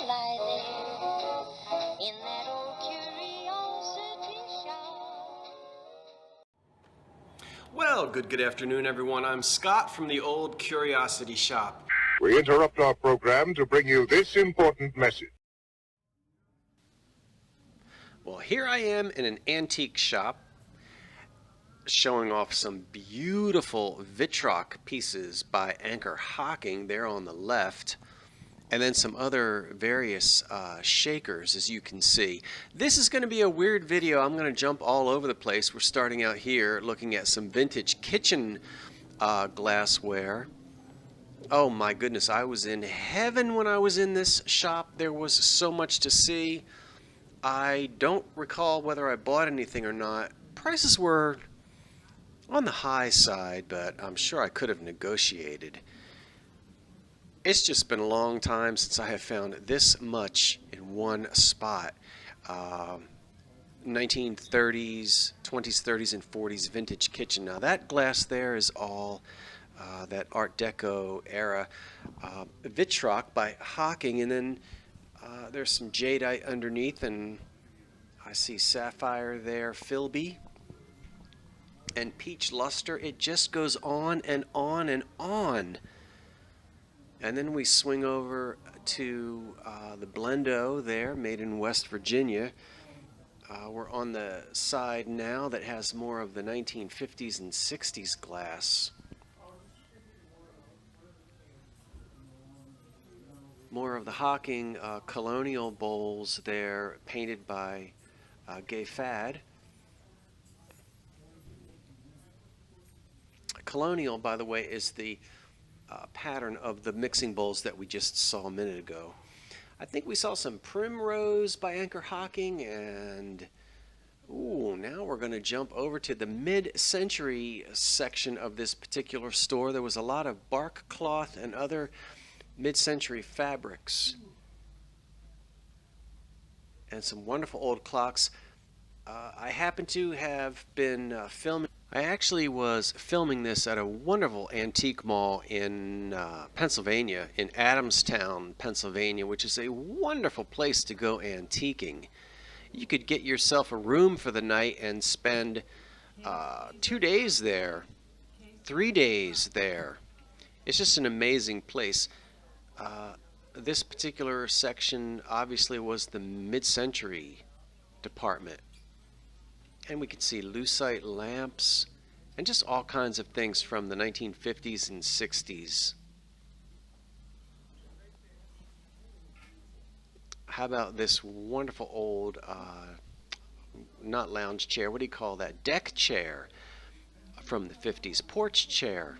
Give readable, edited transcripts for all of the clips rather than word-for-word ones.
lie there in that old curiosity shop. Well, good afternoon, everyone. I'm Scott from the Old Curiosity Shop. We interrupt our program to bring you this important message. Well, here I am in an antique shop showing off some beautiful Vitrock pieces by Anchor Hocking there on the left, and then some other various shakers, as you can see. This is going to be a weird video. I'm going to jump all over the place. We're starting out here looking at some vintage kitchen glassware. Oh my goodness, I was in heaven when I was in this shop. There was so much to see. I don't recall whether I bought anything or not. Prices were on the high side, but I'm sure I could have negotiated. It's just been a long time since I have found this much in one spot. 1930s, 20s, 30s, and 40s vintage kitchen. Now that glass there is all that Art Deco era. Vitrock by Hocking, and then there's some jadeite underneath, and I see sapphire there, Philby, and peach luster. It just goes on and on and on. And then we swing over to the Blendo there, made in West Virginia. We're on the side now that has more of the 1950s and 60s glass. More of the Hocking colonial bowls there, painted by Gay Fad. Colonial, by the way, is the pattern of the mixing bowls that we just saw a minute ago. I think we saw some Primrose by Anchor Hocking, and now we're going to jump over to the mid-century section of this particular store. There was a lot of bark cloth and other mid-century fabrics, and some wonderful old clocks. I happen to have been filming. I actually was filming this at a wonderful antique mall in Pennsylvania, in Adamstown, Pennsylvania, which is a wonderful place to go antiquing. You could get yourself a room for the night and spend 2 days there, 3 days there. It's just an amazing place. This particular section obviously was the mid-century department. And we can see lucite lamps and just all kinds of things from the 1950s and 60s. How about this wonderful old, not lounge chair, what do you call that? Deck chair from the 50s. Porch chair.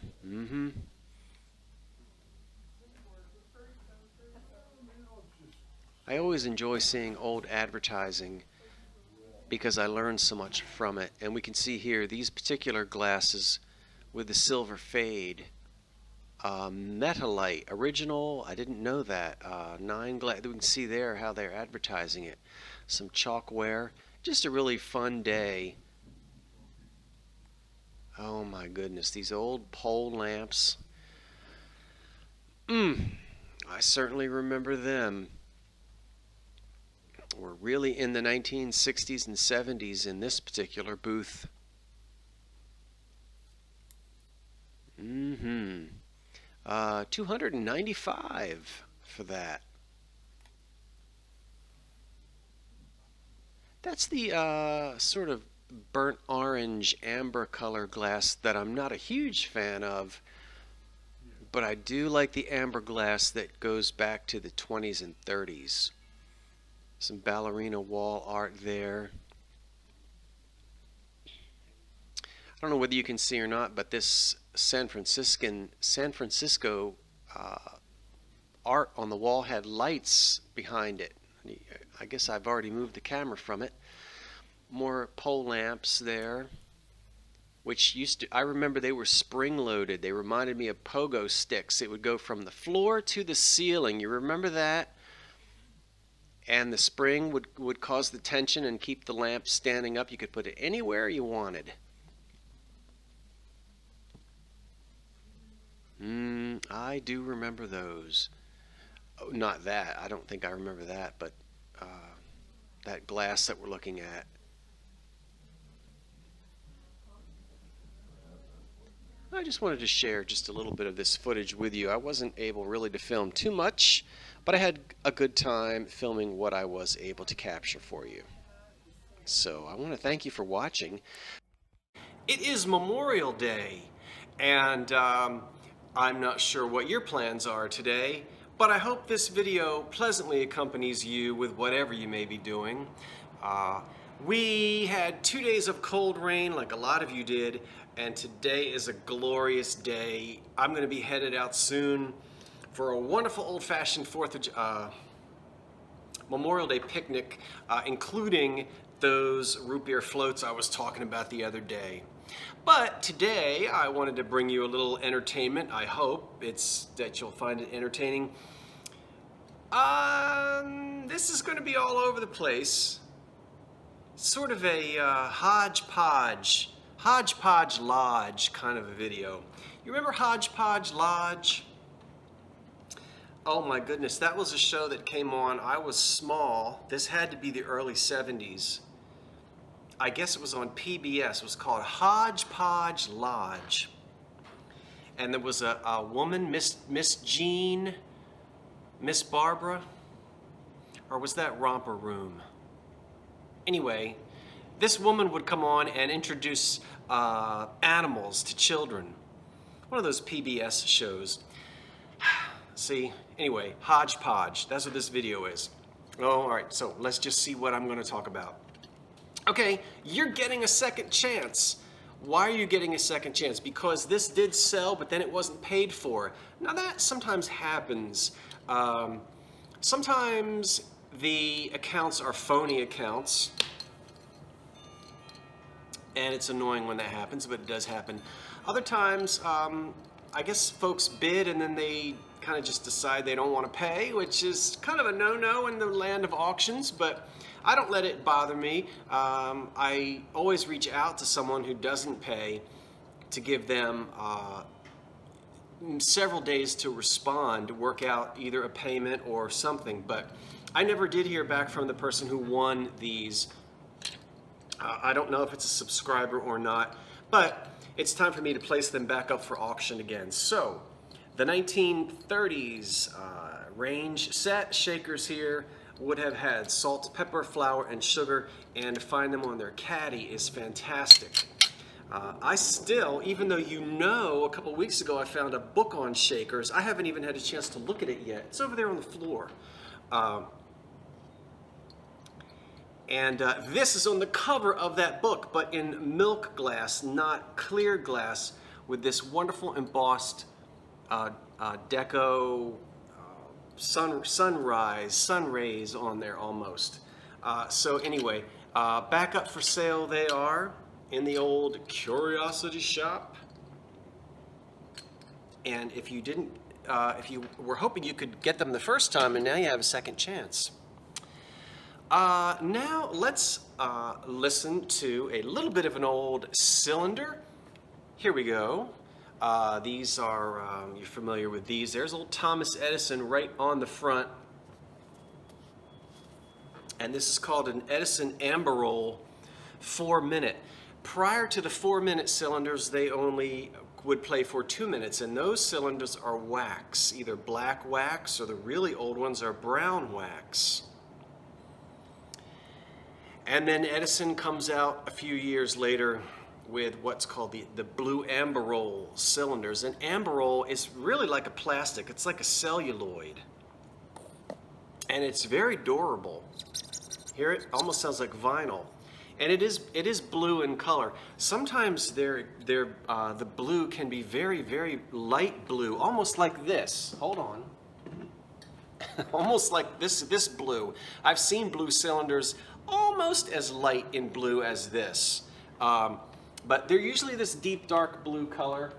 I always enjoy seeing old advertising because I learn so much from it. And we can see here these particular glasses with the silver fade. Metalite, original, I didn't know that. 9 glass, we can see there how they're advertising it. Some chalkware, just a really fun day. Oh my goodness, these old pole lamps. I certainly remember them. We're really in the 1960s and 70s in this particular booth. $295 for that. That's the sort of burnt orange amber color glass that I'm not a huge fan of, but I do like the amber glass that goes back to the 20s and 30s. Some ballerina wall art there. I don't know whether you can see or not, but this San Francisco art on the wall had lights behind it. I guess I've already moved the camera from it. More pole lamps there, which I remember they were spring loaded. They reminded me of pogo sticks. It would go from the floor to the ceiling. You remember that? And the spring would cause the tension and keep the lamp standing up. You could put it anywhere you wanted. I do remember those. not that. I don't think I remember that, but that glass that we're looking at. I just wanted to share just a little bit of this footage with you. I wasn't able really to film too much, but I had a good time filming what I was able to capture for you. So I want to thank you for watching. It is Memorial Day, and I'm not sure what your plans are today, but I hope this video pleasantly accompanies you with whatever you may be doing. We had 2 days of cold rain like a lot of you did, and today is a glorious day. I'm going to be headed out soon for a wonderful old-fashioned Memorial Day picnic, including those root beer floats I was talking about the other day. But today I wanted to bring you a little entertainment. I hope that you'll find it entertaining. This is going to be all over the place. Sort of a hodgepodge Lodge kind of a video. You remember Hodgepodge Lodge? Oh my goodness, that was a show that came on. I was small. This had to be the early 70s. I guess it was on PBS. It was called Hodgepodge Lodge. And there was a woman, Miss Jean, Miss Barbara, or was that Romper Room? Anyway, this woman would come on and introduce animals to children. One of those PBS shows. See, anyway, hodgepodge. That's what this video is. Oh, all right, so let's just see what I'm going to talk about. Okay, you're getting a second chance. Why are you getting a second chance? Because this did sell, but then it wasn't paid for. Now that sometimes happens. Sometimes the accounts are phony accounts. And it's annoying when that happens, but it does happen. Other times, I guess folks bid and then they kind of just decide they don't want to pay, which is kind of a no-no in the land of auctions, but I don't let it bother me. I always reach out to someone who doesn't pay to give them several days to respond, to work out either a payment or something, but I never did hear back from the person who won these. I don't know if it's a subscriber or not, but it's time for me to place them back up for auction again. So, the 1930s range set shakers here would have had salt, pepper, flour, and sugar, and to find them on their caddy is fantastic. I still, even though a couple weeks ago I found a book on shakers, I haven't even had a chance to look at it yet. It's over there on the floor. And this is on the cover of that book, but in milk glass, not clear glass, with this wonderful embossed deco sun rays on there almost. So anyway, back up for sale they are in the old curiosity shop. And if you didn't, if you were hoping you could get them the first time, and now you have a second chance. Now let's listen to a little bit of an old cylinder. Here we go. These are, you're familiar with these. There's old Thomas Edison right on the front. And this is called an Edison Amberol 4-minute. Prior to the 4-minute cylinders, they only would play for 2 minutes, and those cylinders are wax, either black wax or the really old ones are brown wax. And then Edison comes out a few years later with what's called the blue Amberol cylinders. And Amberol is really like a plastic. It's like a celluloid. And it's very durable. Hear it? Almost sounds like vinyl. And it is blue in color. Sometimes the blue can be very, very light blue, almost like this. Hold on. Almost like this blue. I've seen blue cylinders almost as light in blue as this. But they're usually this deep dark blue color.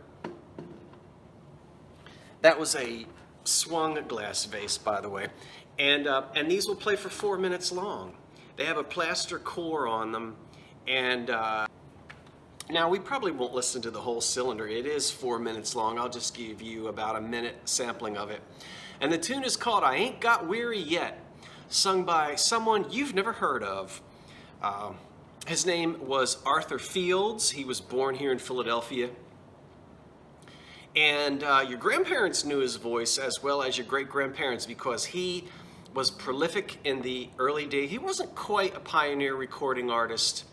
That was a swung glass vase, by the way. And these will play for 4 minutes long. They have a plaster core on them. And now we probably won't listen to the whole cylinder. It is 4 minutes long. I'll just give you about a minute sampling of it. And the tune is called I Ain't Got Weary Yet, sung by someone you've never heard of. His name was Arthur Fields. He was born here in Philadelphia. And your grandparents knew his voice as well as your great-grandparents because he was prolific in the early days. He wasn't quite a pioneer recording artist,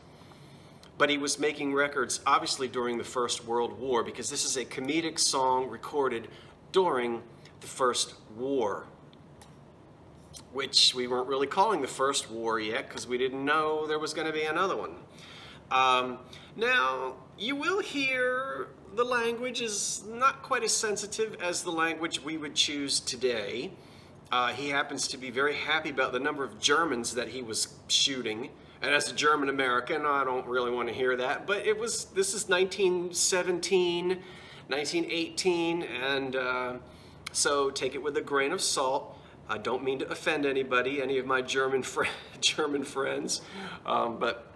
but he was making records obviously during the First World War, because this is a comedic song recorded during the First War, which we weren't really calling the First War yet because we didn't know there was going to be another one. Now, you will hear the language is not quite as sensitive as the language we would choose today. He happens to be very happy about the number of Germans that he was shooting. And as a German American, I don't really want to hear that. But this is 1917, 1918, and so take it with a grain of salt. I don't mean to offend anybody, any of my German friends, but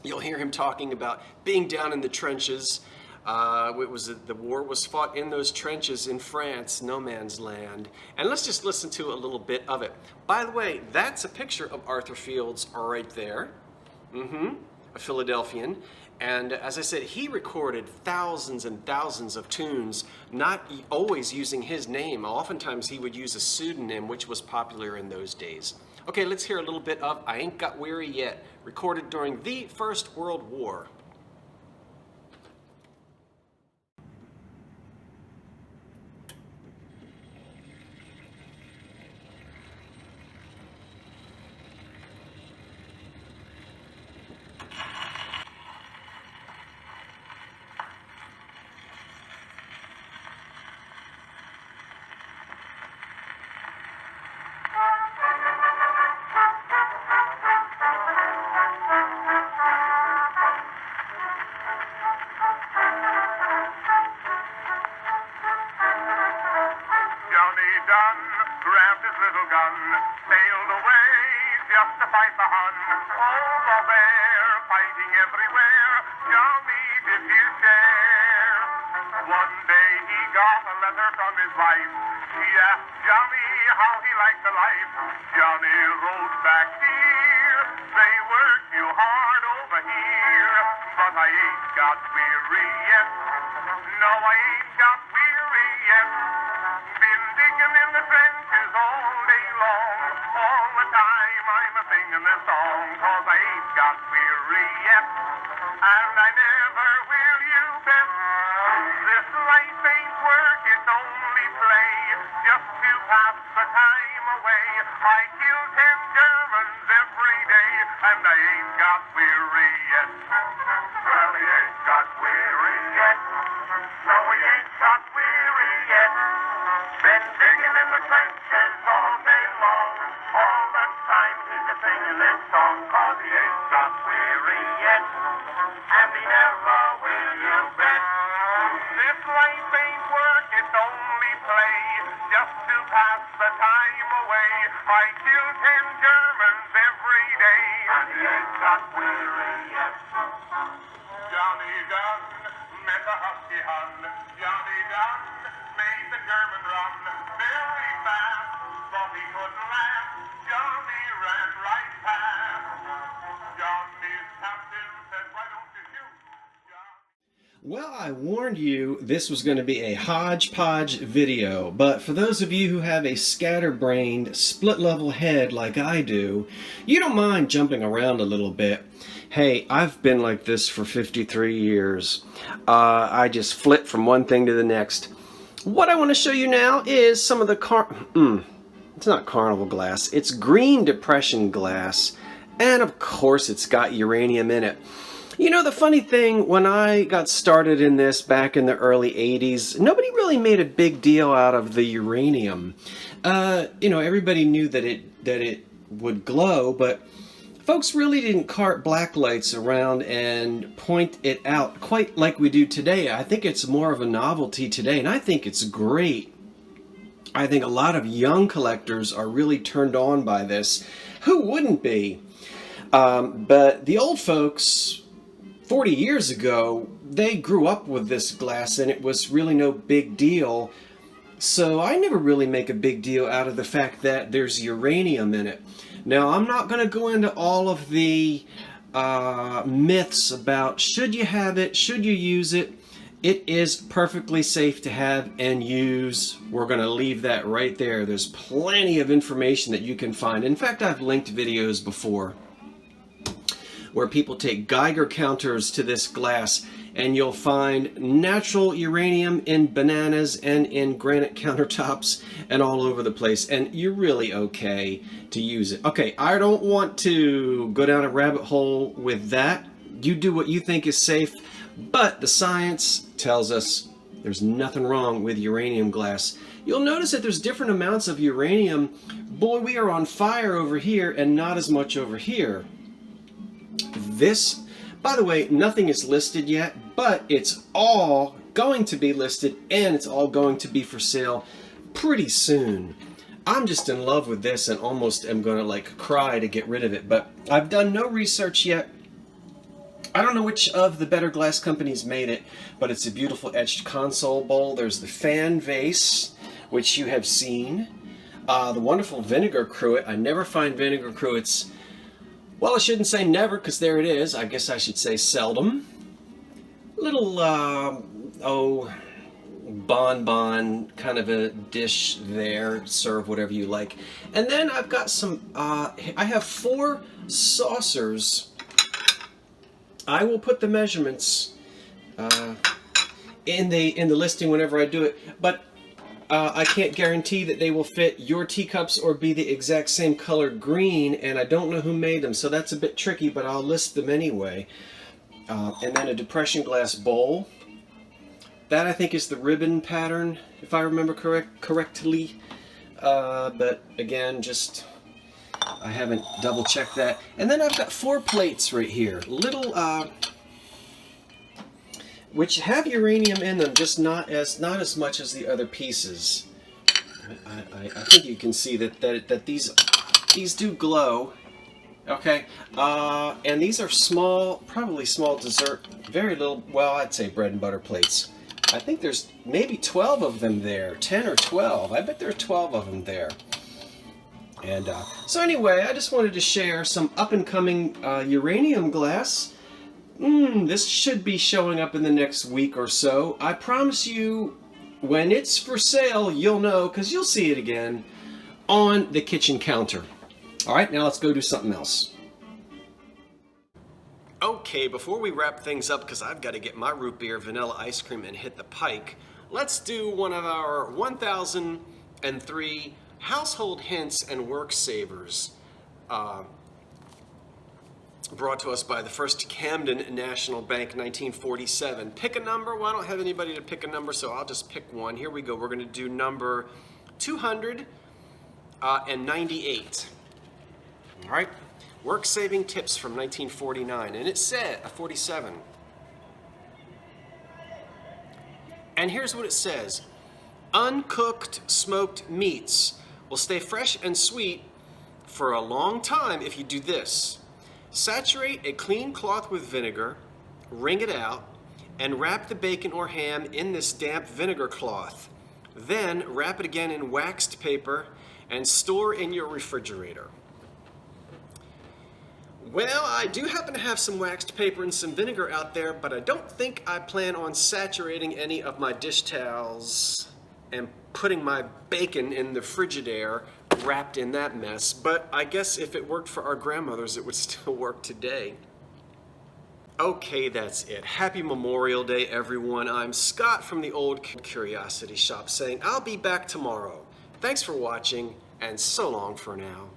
you'll hear him talking about being down in the trenches. The war was fought in those trenches in France, no man's land. And let's just listen to a little bit of it. By the way, that's a picture of Arthur Fields right there. A Philadelphian. And as I said, he recorded thousands and thousands of tunes, not always using his name. Oftentimes he would use a pseudonym, which was popular in those days. Okay, let's hear a little bit of I Ain't Got Weary Yet, recorded during the First World War. Grabbed his little gun, sailed away just to fight the Hun. Over there, fighting everywhere, Johnny did his share. One day he got a letter from his wife. She asked Johnny how he liked the life. Johnny wrote back, "Dear, they work you hard over here, but I ain't got weary yet. No, I ain't got weary yet. Been digging in the trenches all day long. All the time I'm a-singing this song, 'cause I ain't got weary yet. And I never will, you bet. This life ain't work, it's only play, just to pass the time away. I kill 10 Germans every day, and I ain't got weary yet. Well, he ain't got weary yet. No, he ain't got weary yet. Been digging in the trenches all day long. All the time he's a-singing this song, 'cause he ain't got weary yet. And he never will, you bet. This life ain't work, it's only play, just to pass the time away. I kill 10 Germans every day, and he ain't got weary yet. Johnny Dunn met a husky Hun. Johnny Dunn made the German run very fast, but he couldn't last. Johnny ran right past. Johnny's captain said, "Why don't you shoot?" Well, I warned you this was going to be a hodgepodge video, but for those of you who have a scatterbrained, split-level head like I do, you don't mind jumping around a little bit. Hey, I've been like this for 53 years. I just flip from one thing to the next. What I want to show you now is some of the it's not carnival glass, it's green depression glass, and of course it's got uranium in it. You know, the funny thing, when I got started in this back in the early 80s, nobody really made a big deal out of the uranium. You know, everybody knew that it would glow, but folks really didn't cart black lights around and point it out quite like we do today. I think it's more of a novelty today, and I think it's great. I think a lot of young collectors are really turned on by this. Who wouldn't be? But the old folks, 40 years ago, they grew up with this glass and it was really no big deal. So I never really make a big deal out of the fact that there's uranium in it. Now, I'm not going to go into all of the myths about should you have it, should you use it. It is perfectly safe to have and use. We're going to leave that right there. There's plenty of information that you can find. In fact, I've linked videos before where people take Geiger counters to this glass, and you'll find natural uranium in bananas and in granite countertops and all over the place, and you're really okay to use it. Okay, I don't want to go down a rabbit hole with that. You do what you think is safe, but the science tells us there's nothing wrong with uranium glass. You'll notice that there's different amounts of uranium. Boy, we are on fire over here and not as much over here. This, by the way, nothing is listed yet, but it's all going to be listed and it's all going to be for sale pretty soon. I'm just in love with this and almost am going to like cry to get rid of it, but I've done no research yet. I don't know which of the better glass companies made it, but it's a beautiful etched console bowl. There's the fan vase, which you have seen. The wonderful vinegar cruet. I never find vinegar cruets. Well, I shouldn't say never, because there it is. I guess I should say seldom. Little, bonbon kind of a dish there. Serve whatever you like. And then I've got some, I have 4 saucers. I will put the measurements in the listing whenever I do it, but I can't guarantee that they will fit your teacups or be the exact same color green, and I don't know who made them, so that's a bit tricky, but I'll list them anyway. And then a depression glass bowl. That I think is the ribbon pattern, if I remember correctly. But again, just I haven't double checked that. And then I've got 4 plates right here, little which have uranium in them, just not as much as the other pieces. I think you can see that these do glow. Okay, and these are small, probably small dessert, very little. Well, I'd say bread and butter plates. I think there's maybe 12 of them there, 10 or 12. I bet there are 12 of them there. And so anyway, I just wanted to share some up-and-coming uranium glass. This should be showing up in the next week or so. I promise you, when it's for sale, you'll know, because you'll see it again on the kitchen counter. All right, now let's go do something else. Okay, before we wrap things up, because I've got to get my root beer vanilla ice cream and hit the pike, let's do one of our 1003 household hints and work savers. Brought to us by the First Camden National Bank, 1947. Pick a number. Well, I don't have anybody to pick a number, so I'll just pick one. Here we go. We're going to do number 298. All right. Work-saving tips from 1949. And it said, 47. And here's what it says. Uncooked smoked meats will stay fresh and sweet for a long time if you do this. Saturate a clean cloth with vinegar, wring it out, and wrap the bacon or ham in this damp vinegar cloth. Then wrap it again in waxed paper and store in your refrigerator. Well, I do happen to have some waxed paper and some vinegar out there, but I don't think I plan on saturating any of my dish towels and putting my bacon in the Frigidaire wrapped in that mess. But I guess if it worked for our grandmothers, it would still work today. Okay, that's it. Happy Memorial Day, everyone. I'm Scott from the Old Curiosity Shop saying I'll be back tomorrow. Thanks for watching, and so long for now.